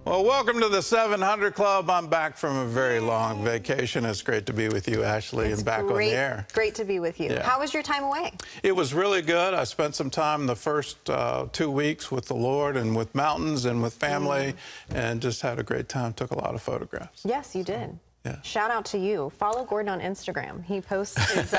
Well, welcome to the 700 Club. I'm back from a very long vacation. It's great to be with you, Ashley, and back on the air. Great to be with you. Yeah. How was your time away? It was really good. I spent some time the first 2 weeks with the Lord and with mountains and with family, and just had a great time. Took a lot of photographs. Yes, you did. Yeah. Shout out to you. Follow Gordon on Instagram. He posts his,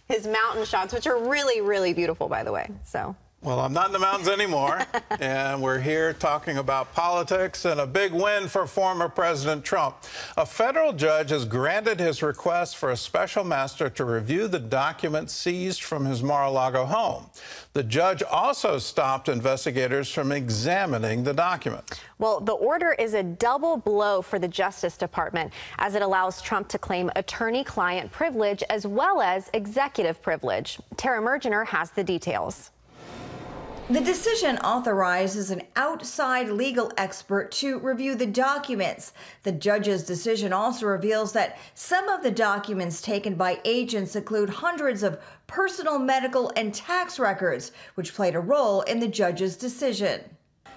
his mountain shots, which are really, really beautiful, by the way. So. Well, I'm not in the mountains anymore, and we're here talking about politics and a big win for former President Trump. A federal judge has granted his request for a special master to review the documents seized from his Mar-A-Lago home. The judge also stopped investigators from examining the documents. Well, the order is a double blow for the Justice Department, as it allows Trump to claim attorney-client privilege as well as executive privilege. Tara Mergener has the details. The decision authorizes an outside legal expert to review the documents. The judge's decision also reveals that some of the documents taken by agents include hundreds of personal, medical, and tax records, which played a role in the judge's decision.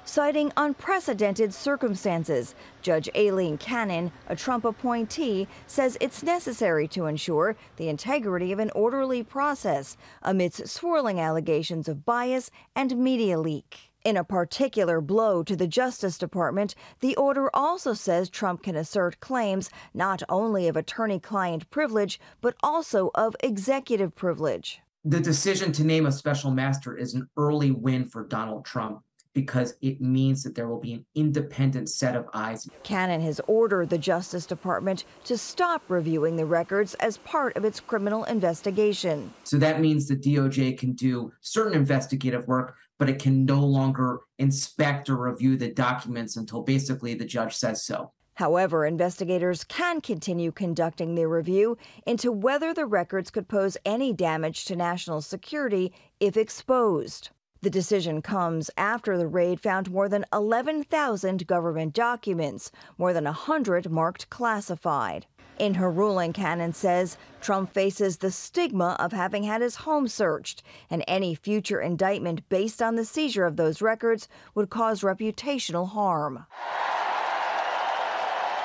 Citing unprecedented circumstances, Judge Aileen Cannon, a Trump appointee, says it's necessary to ensure the integrity of an orderly process amidst swirling allegations of bias and media leak. In a particular blow to the Justice Department, the order also says Trump can assert claims not only of attorney-client privilege, but also of executive privilege. The decision to name a special master is an early win for Donald Trump, because it means that there will be an independent set of eyes. Cannon has ordered the Justice Department to stop reviewing the records as part of its criminal investigation. So that means the DOJ can do certain investigative work, but it can no longer inspect or review the documents until basically the judge says so. However, investigators can continue conducting their review into whether the records could pose any damage to national security if exposed. The decision comes after the raid found more than 11,000 government documents, more than 100 marked classified. In her ruling, Cannon says Trump faces the stigma of having had his home searched, and any future indictment based on the seizure of those records would cause reputational harm.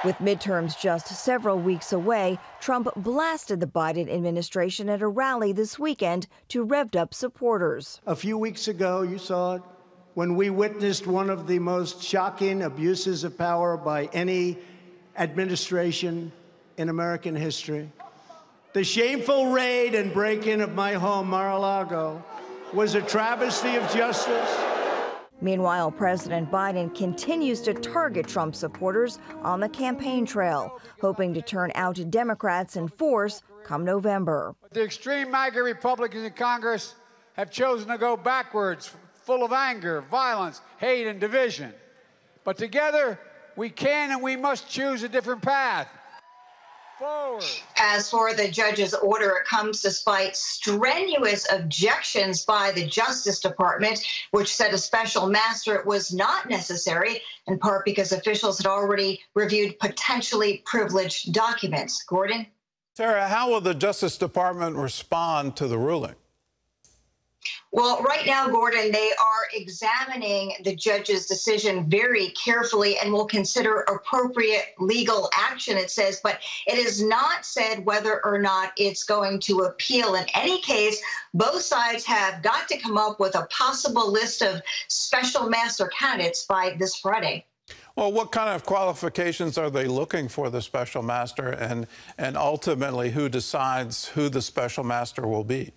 With midterms just several weeks away, Trump blasted the Biden administration at a rally this weekend to revved up supporters. A few weeks ago, you saw it, when we witnessed one of the most shocking abuses of power by any administration in American history. The shameful raid and break-in of my home, Mar-A-Lago, was a travesty of justice. Meanwhile, President Biden continues to target Trump supporters on the campaign trail, hoping to turn out Democrats in force come November. The extreme MAGA Republicans in Congress have chosen to go backwards, full of anger, violence, hate, and division. But together, we can and we must choose a different path. Forward. As for the judge's order, it comes despite strenuous objections by the Justice Department, which said a special master was not necessary, in part because officials had already reviewed potentially privileged documents. Gordon? Sarah, how will the Justice Department respond to the ruling? Well, right now, Gordon, they are examining the judge's decision very carefully and will consider appropriate legal action, it says, but it has not said whether or not it's going to appeal. In any case, both sides have got to come up with a possible list of special master candidates by this Friday. Well, what kind of qualifications are they looking for the special master, and ultimately who decides who the special master will be?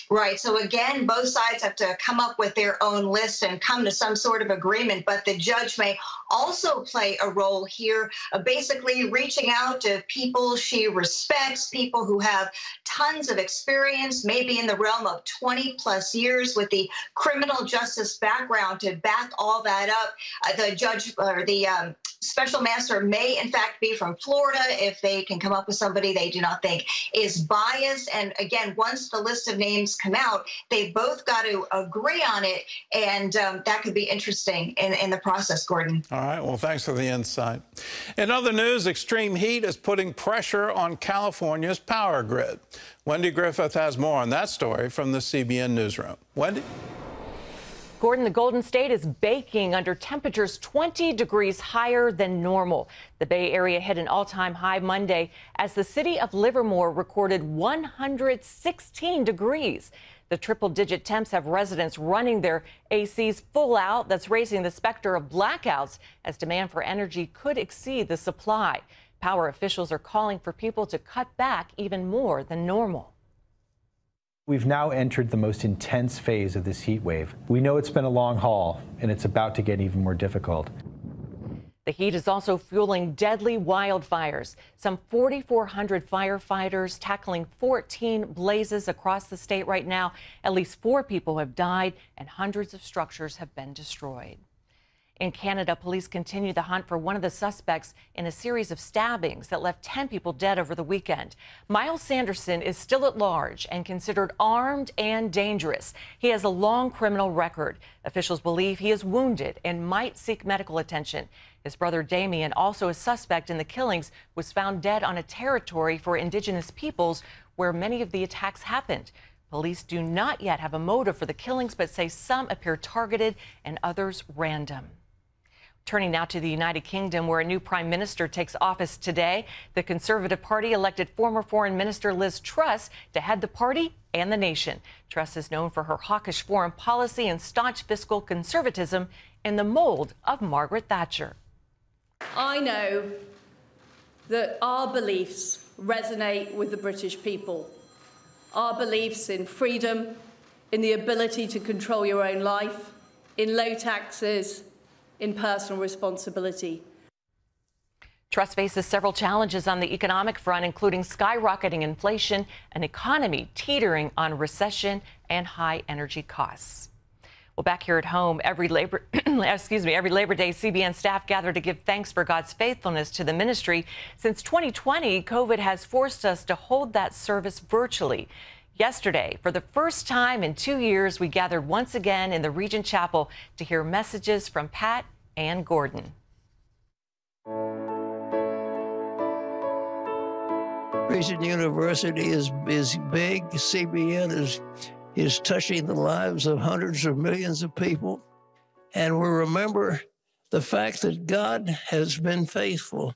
Right. So again, both sides have to come up with their own list and come to some sort of agreement. But the judge may also play a role here, basically reaching out to people she respects, people who have tons of experience, maybe in the realm of 20 plus years with the criminal justice background to back all that up. The judge or the special master may, in fact, be from Florida if they can come up with somebody they do not think is biased. And again, once the list of names come out, they both got to agree on it. And that could be interesting in the process, Gordon. All right. Well, thanks for the insight. In other news, extreme heat is putting pressure on California's power grid. Wendy Griffith has more on that story from the CBN newsroom. Wendy? Gordon, the Golden State is baking under temperatures 20 degrees higher than normal. The Bay Area hit an all-time high Monday as the city of Livermore recorded 116 degrees. The triple-digit temps have residents running their ACs full out. That's raising the specter of blackouts as demand for energy could exceed the supply. Power officials are calling for people to cut back even more than normal. We've now entered the most intense phase of this heat wave. We know it's been a long haul, and it's about to get even more difficult. The heat is also fueling deadly wildfires. Some 4,400 firefighters tackling 14 blazes across the state right now. At least 4 people have died, and hundreds of structures have been destroyed. In Canada, police continue the hunt for one of the suspects in a series of stabbings that left 10 people dead over the weekend. Miles Sanderson is still at large and considered armed and dangerous. He has a long criminal record. Officials believe he is wounded and might seek medical attention. His brother Damien, also a suspect in the killings, was found dead on a territory for Indigenous peoples where many of the attacks happened. Police do not yet have a motive for the killings, but say some appear targeted and others random. Turning now to the United Kingdom, where a new prime minister takes office today. The Conservative Party elected former Foreign Minister Liz Truss to head the party and the nation. Truss is known for her hawkish foreign policy and staunch fiscal conservatism in the mold of Margaret Thatcher. I know that our beliefs resonate with the British people. Our beliefs in freedom, in the ability to control your own life, in low taxes, in personal responsibility. Truss faces several challenges on the economic front, including skyrocketing inflation, an economy teetering on recession, and high energy costs. Well, back here at home, every Labor Day, CBN staff gather to give thanks for God's faithfulness to the ministry. Since 2020, COVID has forced us to hold that service virtually. Yesterday, for the first time in 2 years, we gathered once again in the Regent Chapel to hear messages from Pat and Gordon. Regent University is big. CBN is touching the lives of hundreds of millions of people. And we remember the fact that God has been faithful.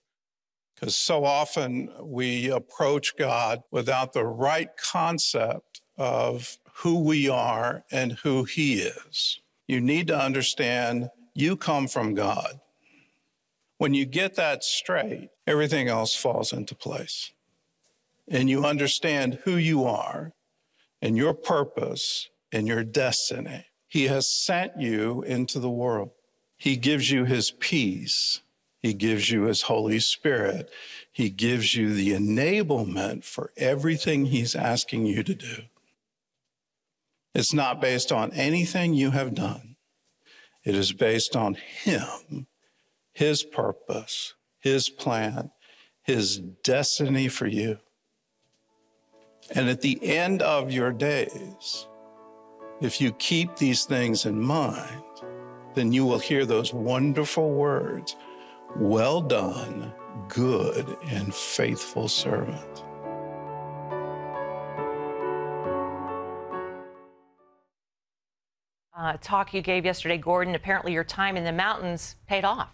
Because so often we approach God without the right concept of who we are and who He is. You need to understand you come from God. When you get that straight, everything else falls into place. And you understand who you are and your purpose and your destiny. He has sent you into the world. He gives you His peace. He gives you His Holy Spirit. He gives you the enablement for everything He's asking you to do. It's not based on anything you have done. It is based on Him, His purpose, His plan, His destiny for you. And at the end of your days, if you keep these things in mind, then you will hear those wonderful words, "Well done, good and faithful servant." Talk you gave yesterday, Gordon. Apparently your time in the mountains paid off.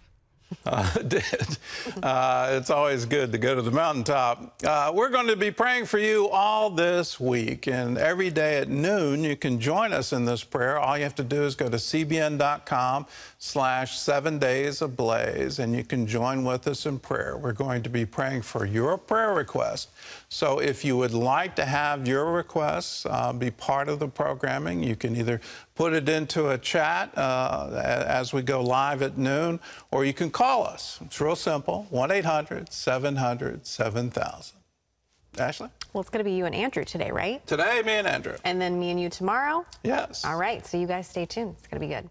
It did. It's always good to go to the mountaintop. We're going to be praying for you all this week, and every day at noon you can join us in this prayer. All you have to do is go to cbn.com/7daysablaze, and you can join with us in prayer. We're going to be praying for your prayer request. So if you would like to have your requests be part of the programming, you can either put it into a chat as we go live at noon, or you can call us. It's real simple, 1-800-700-7000. Ashley? Well, it's going to be you and Andrew today, right? Today, me and Andrew. And then me and you tomorrow? Yes. All right, so you guys stay tuned. It's going to be good.